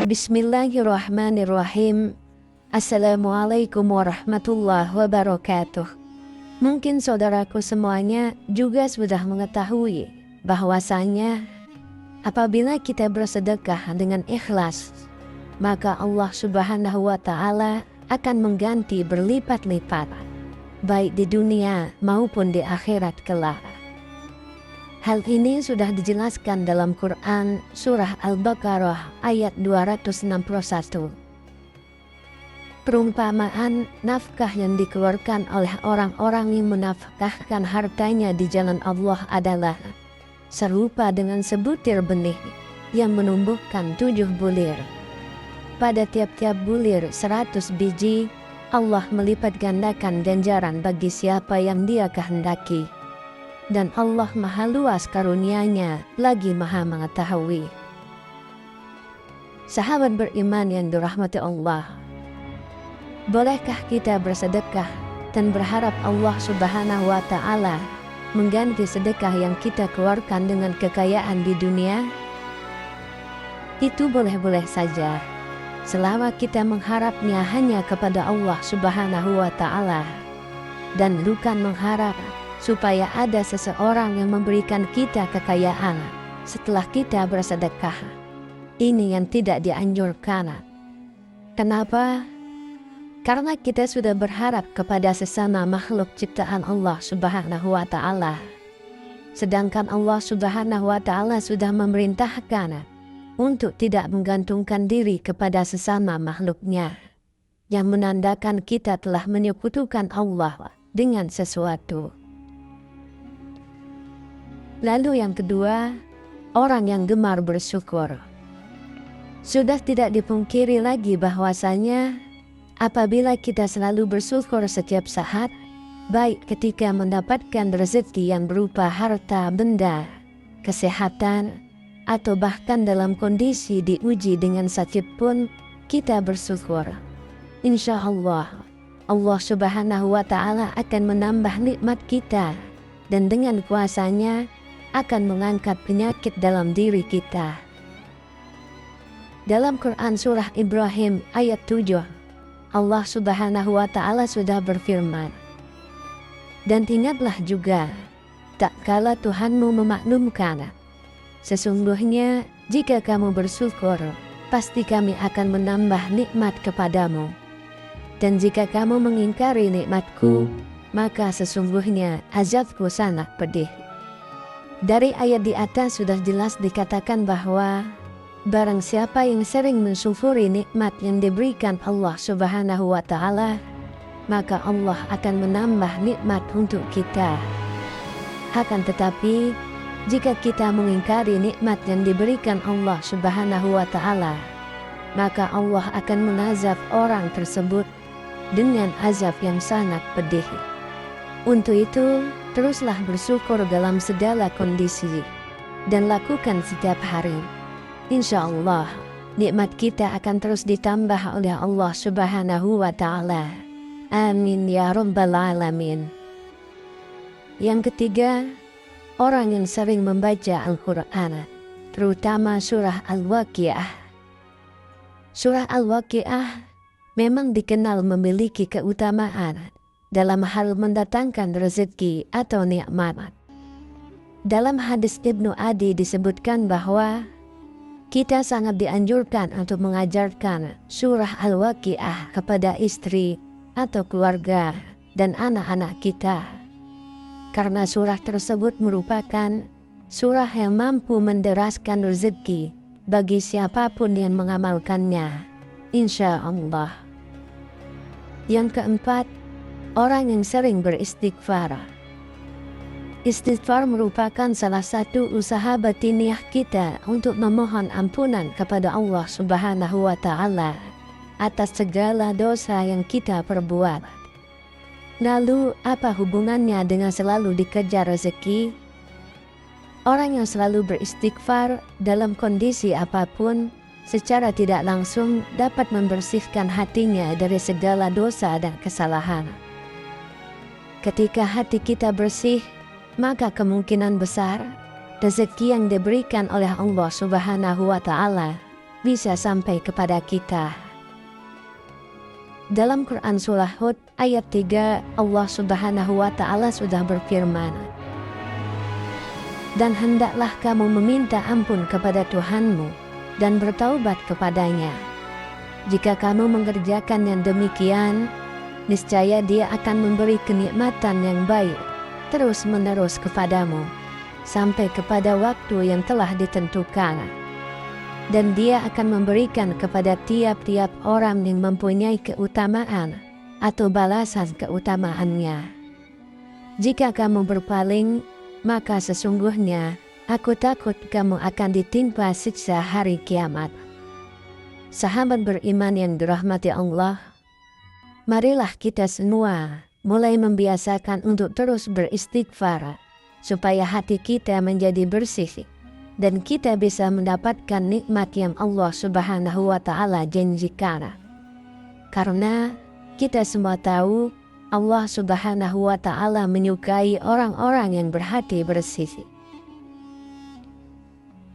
Bismillahirrahmanirrahim. Assalamualaikum warahmatullahi wabarakatuh. Mungkin saudaraku semuanya juga sudah mengetahui bahwasanya apabila kita bersedekah dengan ikhlas, maka Allah Subhanahu wa Ta'ala akan mengganti berlipat-lipat, baik di dunia maupun di akhirat kelak. Hal ini sudah dijelaskan dalam Quran Surah Al-Baqarah ayat 261. Perumpamaan nafkah yang dikeluarkan oleh orang-orang yang menafkahkan hartanya di jalan Allah adalah serupa dengan sebutir benih yang menumbuhkan 7 bulir. Pada tiap-tiap bulir 100 biji, Allah melipat gandakan ganjaran bagi siapa yang Dia kehendaki. Dan Allah maha luas karunia-Nya, lagi maha mengetahui. Sahabat beriman yang dirahmati Allah, bolehkah kita bersedekah dan berharap Allah Subhanahu wa Ta'ala mengganti sedekah yang kita keluarkan dengan kekayaan di dunia? Itu boleh-boleh saja, selama kita mengharapnya hanya kepada Allah Subhanahu wa Ta'ala, dan bukan mengharap supaya ada seseorang yang memberikan kita kekayaan setelah kita bersedekah. Ini yang tidak dianjurkan. Kenapa? Karena kita sudah berharap kepada sesama makhluk ciptaan Allah Subhanahu wa Ta'ala, sedangkan Allah Subhanahu wa Ta'ala sudah memerintahkan untuk tidak menggantungkan diri kepada sesama makhluknya, yang menandakan kita telah menyekutukan Allah dengan sesuatu. Lalu yang kedua, orang yang gemar bersyukur. Sudah tidak dipungkiri lagi bahwasanya apabila kita selalu bersyukur setiap saat, baik ketika mendapatkan rezeki yang berupa harta benda, kesehatan, atau bahkan dalam kondisi diuji dengan sakit pun, kita bersyukur. Insya Allah, Allah Subhanahu wa Ta'ala akan menambah nikmat kita, dan dengan kuasa-Nya akan mengangkat penyakit dalam diri kita. Dalam Quran Surah Ibrahim ayat 7, Allah Subhanahu wa Ta'ala sudah berfirman, "Dan ingatlah juga, tak kala Tuhanmu memaklumkan, sesungguhnya jika kamu bersyukur, pasti kami akan menambah nikmat kepadamu. Dan jika kamu mengingkari nikmatku, maka sesungguhnya azabku sangat pedih." Dari ayat di atas sudah jelas dikatakan bahwa barang siapa yang sering mensyukuri nikmat yang diberikan Allah Subhanahu wa Ta'ala, maka Allah akan menambah nikmat untuk kita. Akan tetapi, jika kita mengingkari nikmat yang diberikan Allah Subhanahu wa Ta'ala, maka Allah akan mengazab orang tersebut dengan azab yang sangat pedih. Untuk itu, teruslah bersyukur dalam segala kondisi dan lakukan setiap hari. Insya Allah, nikmat kita akan terus ditambah oleh Allah Subhanahu wa Ta'ala. Amin ya Rabbal Alamin. Yang ketiga, orang yang sering membaca Al-Quran, terutama surah Al-Waqiah. Surah Al-Waqiah memang dikenal memiliki keutamaan dalam hal mendatangkan rezeki atau nikmat. Dalam hadis Ibnu Adi disebutkan bahwa kita sangat dianjurkan untuk mengajarkan surah Al-Waqiah kepada istri atau keluarga dan anak-anak kita, karena surah tersebut merupakan surah yang mampu menderaskan rezeki bagi siapapun yang mengamalkannya, insya Allah. Yang keempat, orang yang sering beristighfar. Istighfar merupakan salah satu usaha batiniah kita untuk memohon ampunan kepada Allah Subhanahu wa Ta'ala atas segala dosa yang kita perbuat. Lalu, apa hubungannya dengan selalu dikejar rezeki? Orang yang selalu beristighfar dalam kondisi apapun secara tidak langsung dapat membersihkan hatinya dari segala dosa dan kesalahan. Ketika hati kita bersih, maka kemungkinan besar rezeki yang diberikan oleh Allah Subhanahu wa Ta'ala bisa sampai kepada kita. Dalam Quran Surah Hud ayat 3, Allah Subhanahu wa Ta'ala sudah berfirman, "Dan hendaklah kamu meminta ampun kepada Tuhanmu dan bertaubat kepadanya. Jika kamu mengerjakan yang demikian, niscaya Dia akan memberi kenikmatan yang baik terus-menerus kepadamu sampai kepada waktu yang telah ditentukan. Dan Dia akan memberikan kepada tiap-tiap orang yang mempunyai keutamaan atau balasan keutamaannya. Jika kamu berpaling, maka sesungguhnya aku takut kamu akan ditimpa siksa hari kiamat." Sahabat beriman yang dirahmati Allah, marilah kita semua mulai membiasakan untuk terus beristighfar supaya hati kita menjadi bersih dan kita bisa mendapatkan nikmat yang Allah Subhanahu wa Ta'ala janjikan. Karena kita semua tahu Allah Subhanahu wa Ta'ala menyukai orang-orang yang berhati bersih.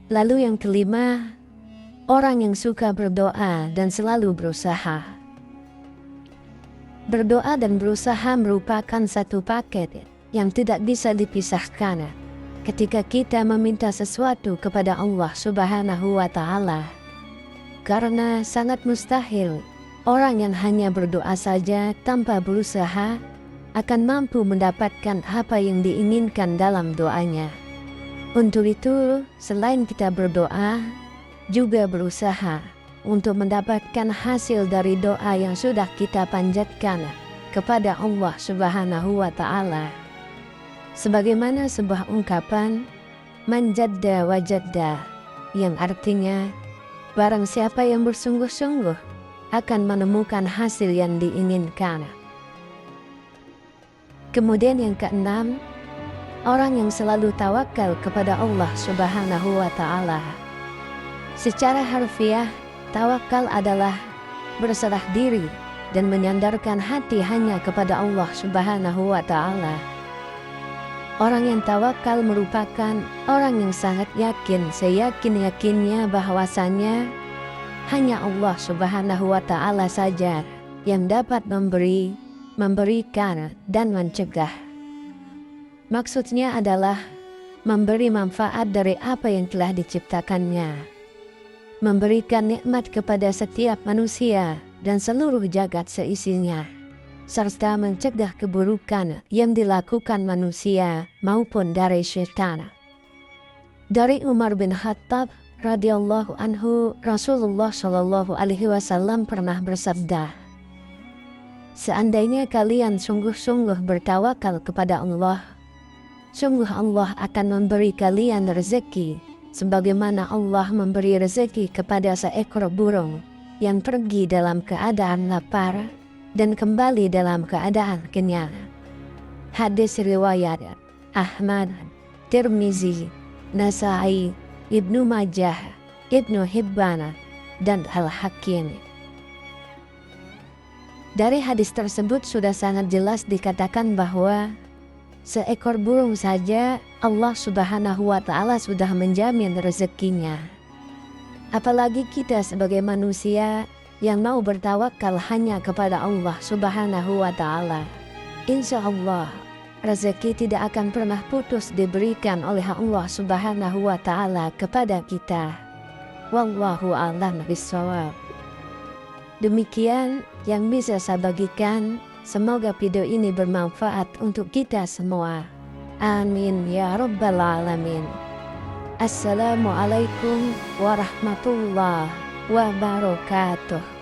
Lalu yang kelima, orang yang suka berdoa dan selalu berusaha. Berdoa dan berusaha merupakan satu paket yang tidak bisa dipisahkan. Ketika kita meminta sesuatu kepada Allah Subhanahu wa Ta'ala, karena sangat mustahil orang yang hanya berdoa saja tanpa berusaha akan mampu mendapatkan apa yang diinginkan dalam doanya. Untuk itu, selain kita berdoa, juga berusaha untuk mendapatkan hasil dari doa yang sudah kita panjatkan kepada Allah Subhanahu wa Ta'ala. Sebagaimana sebuah ungkapan, "Man jadda wajadda," yang artinya, barang siapa yang bersungguh-sungguh akan menemukan hasil yang diinginkan. Kemudian yang keenam, orang yang selalu tawakal kepada Allah Subhanahu wa Ta'ala. Secara harfiah, tawakal adalah berserah diri dan menyandarkan hati hanya kepada Allah Subhanahu wa Ta'ala. Orang yang tawakal merupakan orang yang sangat yakin, seyakin-yakinnya bahwasannya hanya Allah Subhanahu wa Ta'ala saja yang dapat memberikan dan mencegah. Maksudnya adalah memberi manfaat dari apa yang telah diciptakannya, memberikan nikmat kepada setiap manusia dan seluruh jagat seisinya, serta mencegah keburukan yang dilakukan manusia maupun dari syaitan. Dari Umar bin Khattab radhiyallahu anhu, Rasulullah Shallallahu alaihi wasallam pernah bersabda, "Seandainya kalian sungguh-sungguh bertawakal kepada Allah, sungguh Allah akan memberi kalian rezeki sebagaimana Allah memberi rezeki kepada seekor burung yang pergi dalam keadaan lapar dan kembali dalam keadaan kenyang." Hadis riwayat Ahmad, Tirmizi, Nasai, Ibnu Majah, Ibnu Hibban, dan Al-Hakim. Dari hadis tersebut sudah sangat jelas dikatakan bahwa seekor burung saja Allah Subhanahu wa Ta'ala sudah menjamin rezekinya. Apalagi kita sebagai manusia yang mau bertawakal hanya kepada Allah Subhanahu wa Ta'ala. Insya Allah, rezeki tidak akan pernah putus diberikan oleh Allah Subhanahu wa Ta'ala kepada kita. Wallahu a'lam bishawab. Demikian yang bisa saya bagikan. Semoga video ini bermanfaat untuk kita semua. Amin ya rabbal alamin. Assalamualaikum warahmatullahi wabarakatuh.